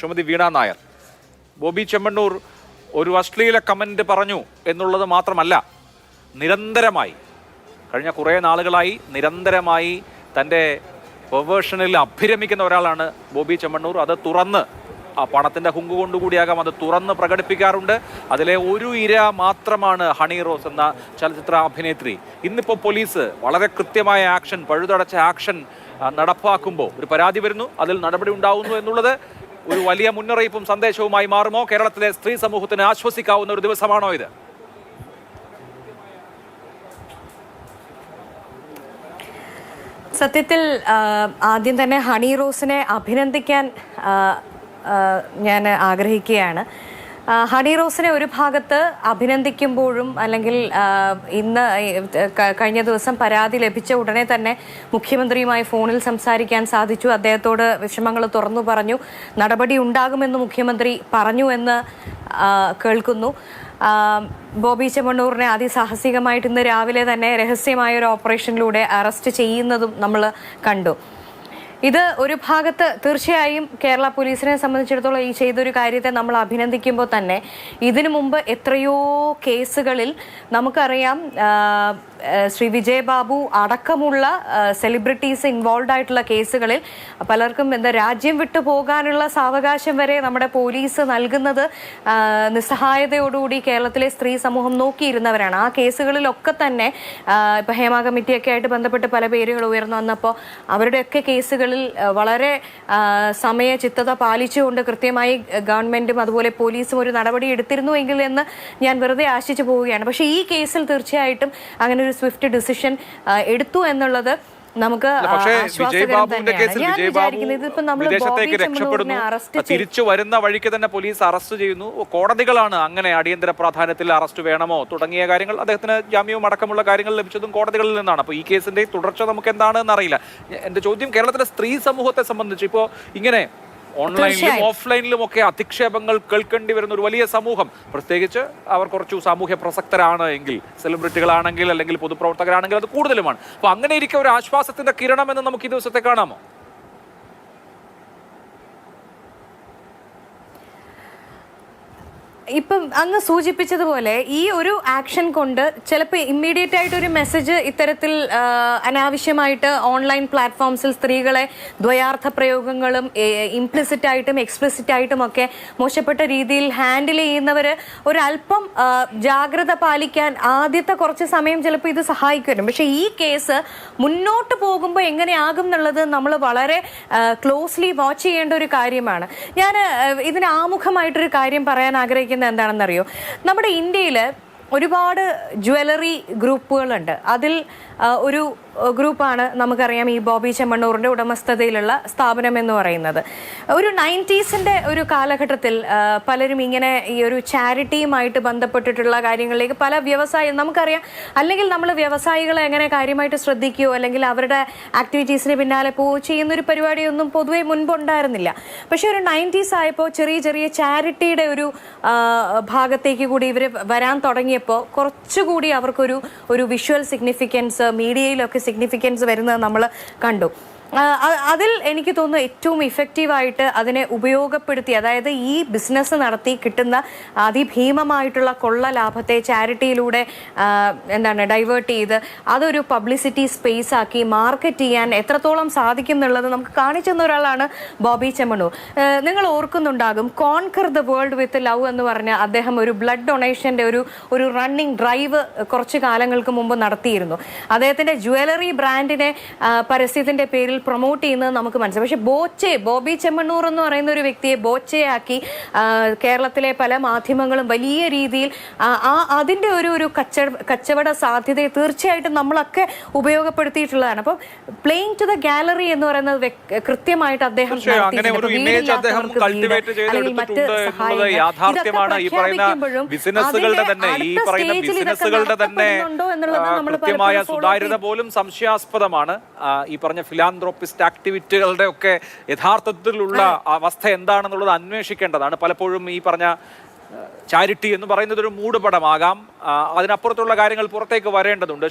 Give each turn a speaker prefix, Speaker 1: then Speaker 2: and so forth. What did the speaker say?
Speaker 1: ശ്രീമതി വീണ നായർ, ബോബി ചെമ്മണ്ണൂർ ഒരു അശ്ലീല കമന്റ് പറഞ്ഞു എന്നുള്ളത് മാത്രമല്ല, നിരന്തരമായി കഴിഞ്ഞ കുറേ നാളുകളായി നിരന്തരമായി തൻ്റെ പെർവേർഷനിൽ അഭിരമിക്കുന്ന ഒരാളാണ് ബോബി ചെമ്മണ്ണൂർ. അത് തുറന്ന്, ആ പണത്തിൻ്റെ ഹുങ്ക് കൊണ്ടുകൂടിയാകാം, അത് തുറന്ന് പ്രകടിപ്പിക്കാറുണ്ട്. അതിലെ ഒരു ഇര മാത്രമാണ് ഹണി റോസ് എന്ന ചലച്ചിത്ര അഭിനേത്രി. ഇന്നിപ്പോൾ പോലീസ് വളരെ കൃത്യമായ ആക്ഷൻ, പഴുതടച്ച ആക്ഷൻ നടപ്പാക്കുമ്പോൾ ഒരു പരാതി വരുന്നു, അതിൽ നടപടി ഉണ്ടാവുന്നു എന്നുള്ളത് ഒരു വലിയ മുന്നറിയിപ്പും സന്ദേശവുമായി മാറുമോ? കേരളത്തിലെ സ്ത്രീ സമൂഹത്തിന് ആശ്വസിക്കാവുന്ന ഒരു ദിവസമാണോ ഇത്?
Speaker 2: സത്യത്തിൽ ആദ്യം തന്നെ ഹണി റോസിനെ അഭിനന്ദിക്കാൻ ഞാൻ ആഗ്രഹിക്കുകയാണ്. ഹണി റോസിനെ ഒരു ഭാഗത്ത് അഭിനന്ദിക്കുമ്പോഴും, അല്ലെങ്കിൽ ഇന്ന് കഴിഞ്ഞ ദിവസം പരാതി ലഭിച്ച ഉടനെ തന്നെ മുഖ്യമന്ത്രിയുമായി ഫോണിൽ സംസാരിക്കാൻ സാധിച്ചു. അദ്ദേഹത്തോട് വിഷമങ്ങൾ തുറന്നു പറഞ്ഞു. നടപടി ഉണ്ടാകുമെന്ന് മുഖ്യമന്ത്രി പറഞ്ഞു എന്ന് കേൾക്കുന്നു. ബോബി ചെമ്മണ്ണൂറിനെ അതിസാഹസികമായിട്ട് ഇന്ന് രാവിലെ തന്നെ രഹസ്യമായ ഒരു ഓപ്പറേഷനിലൂടെ അറസ്റ്റ് ചെയ്യുന്നതും നമ്മൾ കണ്ടു. ഇത് ഒരു ഭാഗത്ത് തീർച്ചയായും കേരള പോലീസിനെ സംബന്ധിച്ചിടത്തോളം ഈ ചെയ്തൊരു കാര്യത്തെ നമ്മൾ അഭിനന്ദിക്കുമ്പോൾ തന്നെ ഇതിനു മുമ്പ് എത്രയോ കേസുകളിൽ നമുക്കറിയാം, ശ്രീ വിജയബാബു അടക്കമുള്ള സെലിബ്രിറ്റീസ് ഇൻവോൾവ് ആയിട്ടുള്ള കേസുകളിൽ പലർക്കും രാജ്യം വിട്ടു പോകാനുള്ള സാവകാശം വരെ നമ്മുടെ പോലീസ് നൽകുന്നത് നിസ്സഹായതയോടുകൂടി കേരളത്തിലെ സ്ത്രീ സമൂഹം നോക്കിയിരുന്നവരാണ്. ആ കേസുകളിലൊക്കെ തന്നെ ഇപ്പം ഹേമ കമ്മിറ്റിയൊക്കെ ആയിട്ട് ബന്ധപ്പെട്ട് പല പേരുകൾ ഉയർന്നു വന്നപ്പോൾ അവരുടെയൊക്കെ കേസുകൾ വളരെ സമയചിത്തത പാലിച്ചുകൊണ്ട് കൃത്യമായി ഗവൺമെന്റും അതുപോലെ പോലീസും ഒരു നടപടി എടുത്തിരുന്നുവെങ്കിൽ എന്ന് ഞാൻ വെറുതെ ആശിച്ചു പോവുകയാണ്. പക്ഷേ ഈ കേസിൽ തീർച്ചയായിട്ടും അങ്ങനെ ഒരു സ്വിഫ്റ്റ് ഡിസിഷൻ എടുത്തു എന്നുള്ളത് നമുക്ക്
Speaker 1: വിദേശത്തേക്ക് രക്ഷപ്പെടുന്നു. തിരിച്ചു വരുന്ന വഴിക്ക് തന്നെ പോലീസ് അറസ്റ്റ് ചെയ്യുന്നു. കോടതികളാണ് അങ്ങനെ അടിയന്തര പ്രാധാന്യത്തിൽ അറസ്റ്റ് വേണമോ തുടങ്ങിയ കാര്യങ്ങൾ, അദ്ദേഹത്തിന് ജാമ്യവും അടക്കമുള്ള കാര്യങ്ങൾ ലഭിച്ചതും കോടതികളിൽ നിന്നാണ്. അപ്പോൾ ഈ കേസിന്റെ തുടർച്ച നമുക്ക് എന്താണെന്ന് അറിയില്ല. എന്റെ ചോദ്യം, കേരളത്തിലെ സ്ത്രീ സമൂഹത്തെ സംബന്ധിച്ച് ഇപ്പോൾ ഇങ്ങനെ ഓൺലൈനിലും ഓഫ്ലൈനിലും ഒക്കെ അധിക്ഷേപങ്ങൾ കേൾക്കേണ്ടി വരുന്ന ഒരു വലിയ സമൂഹം, പ്രത്യേകിച്ച് അവർ കുറച്ചു സാമൂഹ്യ പ്രസക്തരാണ് എങ്കിൽ, സെലിബ്രിറ്റികളാണെങ്കിൽ അല്ലെങ്കിൽ പൊതുപ്രവർത്തകരാണെങ്കിൽ അത് കൂടുതലുമാണ്. അപ്പൊ അങ്ങനെ ഇരിക്കെ ഒരു ആശ്വാസത്തിന്റെ കിരണം എന്ന് നമുക്ക് ഈ ദിവസത്തെ കാണാമോ?
Speaker 2: ഇപ്പം അങ്ങ് സൂചിപ്പിച്ചതുപോലെ ഈ ഒരു ആക്ഷൻ കൊണ്ട് ചിലപ്പോൾ ഇമ്മീഡിയറ്റ് ആയിട്ട് ഒരു മെസ്സേജ് ഇത്തരത്തിൽ അനാവശ്യമായിട്ട് ഓൺലൈൻ പ്ലാറ്റ്ഫോംസിൽ സ്ത്രീകളെ ദ്വയാർത്ഥ പ്രയോഗങ്ങളും ഇംപ്ലിസിറ്റ് ആയിട്ടും എക്സ്പ്ലിസിറ്റ് ആയിട്ടും ഒക്കെ മോശപ്പെട്ട രീതിയിൽ ഹാൻഡിൽ ചെയ്യുന്നവർ ഒരല്പം ജാഗ്രത പാലിക്കാൻ ആദ്യത്തെ കുറച്ച് സമയം ചിലപ്പോൾ ഇത് സഹായിക്കും. പക്ഷേ ഈ കേസ് മുന്നോട്ട് പോകുമ്പോൾ എങ്ങനെയാകും എന്നുള്ളത് നമ്മൾ വളരെ ക്ലോസ്ലി വാച്ച് ചെയ്യേണ്ട ഒരു കാര്യമാണ്. ഞാൻ ഇതിന് ആമുഖമായിട്ടൊരു കാര്യം പറയാൻ ആഗ്രഹിക്കുന്നത് എന്താണെന്നറിയോ, നമ്മുടെ ഇന്ത്യയിൽ ഒരുപാട് ജ്വല്ലറി ഗ്രൂപ്പുകളുണ്ട്. അതിൽ ഒരു ഗ്രൂപ്പാണ് നമുക്കറിയാം ഈ ബോബി ചെമ്മണ്ണൂറിൻ്റെ ഉടമസ്ഥതയിലുള്ള സ്ഥാപനം എന്ന് പറയുന്നത്. ഒരു 90s ഒരു കാലഘട്ടത്തിൽ പലരും ഇങ്ങനെ ഈ ഒരു ചാരിറ്റിയുമായിട്ട് ബന്ധപ്പെട്ടിട്ടുള്ള കാര്യങ്ങളിലേക്ക് പല നമുക്കറിയാം, അല്ലെങ്കിൽ നമ്മൾ വ്യവസായികളെ എങ്ങനെ കാര്യമായിട്ട് ശ്രദ്ധിക്കുകയോ അല്ലെങ്കിൽ അവരുടെ ആക്ടിവിറ്റീസിന് പിന്നാലെ പോവുകയോ ചെയ്യുന്നൊരു പരിപാടിയൊന്നും പൊതുവെ മുൻപുണ്ടായിരുന്നില്ല. പക്ഷേ ഒരു 90s ആയപ്പോൾ ചെറിയ ചെറിയ ചാരിറ്റിയുടെ ഒരു ഭാഗത്തേക്ക് കൂടി ഇവർ വരാൻ തുടങ്ങിയപ്പോൾ കുറച്ചുകൂടി അവർക്കൊരു വിഷ്വൽ സിഗ്നിഫിക്കൻസ്, മീഡിയയിലൊക്കെ സിഗ്നിഫിക്കൻസ് വരുന്നത് നമ്മൾ കണ്ടു. അതിൽ എനിക്ക് തോന്നുന്നു ഏറ്റവും ഇഫക്റ്റീവായിട്ട് അതിനെ ഉപയോഗപ്പെടുത്തി, അതായത് ഈ ബിസിനസ് നടത്തി കിട്ടുന്ന അതിഭീമമായിട്ടുള്ള കൊള്ള ലാഭത്തെ ചാരിറ്റിയിലൂടെ ഡൈവേർട്ട് ചെയ്ത് അതൊരു പബ്ലിസിറ്റി സ്പേസ് ആക്കി മാർക്കറ്റ് ചെയ്യാൻ എത്രത്തോളം സാധിക്കും എന്നുള്ളത് നമുക്ക് കാണിച്ചു തന്ന ഒരാളാണ് ബോബി ചെമ്മണ്ണൂർ. നിങ്ങൾ ഓർക്കുന്നുണ്ടാകും, conquer the world with love എന്ന് പറഞ്ഞ അദ്ദേഹം ഒരു ബ്ലഡ് ഡൊണേഷൻ്റെ ഒരു റണ്ണിങ് ഡ്രൈവ് കുറച്ച് കാലങ്ങൾക്ക് മുമ്പ് നടത്തിയിരുന്നു. അദ്ദേഹത്തിൻ്റെ ജ്വല്ലറി ബ്രാൻഡിനെ പരസ്യത്തിൻ്റെ പേരിൽ പ്രൊമോട്ട് ചെയ്യുന്നത് നമുക്ക് മനസ്സിലാവും. പക്ഷെ ബോബി ചെമ്മണ്ണൂർ എന്ന് പറയുന്ന ഒരു വ്യക്തിയെ ബോച്ചയാക്കി കേരളത്തിലെ പല മാധ്യമങ്ങളും വലിയ രീതിയിൽ അതിൻ്റെ ഒരു കച്ചവട സാധ്യതയെ തീർച്ചയായിട്ടും നമ്മളൊക്കെ ഉപയോഗപ്പെടുത്തിയിട്ടുള്ളതാണ്. അപ്പം പ്ലേയിങ് ടു ദ ഗാലറി എന്ന് പറയുന്നത് കൃത്യമായിട്ട് അദ്ദേഹം
Speaker 1: സുതാര്യത പോലും സംശയാസ്പദമാണ്. ഈ പറഞ്ഞ ഫിലാന്ത്രോപ്പിസ്റ്റ് ആക്ടിവിറ്റികളുടെ ഒക്കെ യഥാർത്ഥത്തിലുള്ള അവസ്ഥ എന്താണെന്നുള്ളത് അന്വേഷിക്കേണ്ടതാണ്. പലപ്പോഴും ഈ പറഞ്ഞ ചാരിറ്റി എന്ന് പറയുന്നത് ഒരു മൂടുപടമാകാം, അതിനപ്പുറത്തുള്ള കാര്യങ്ങൾ പുറത്തേക്ക് വരേണ്ടതുണ്ട്.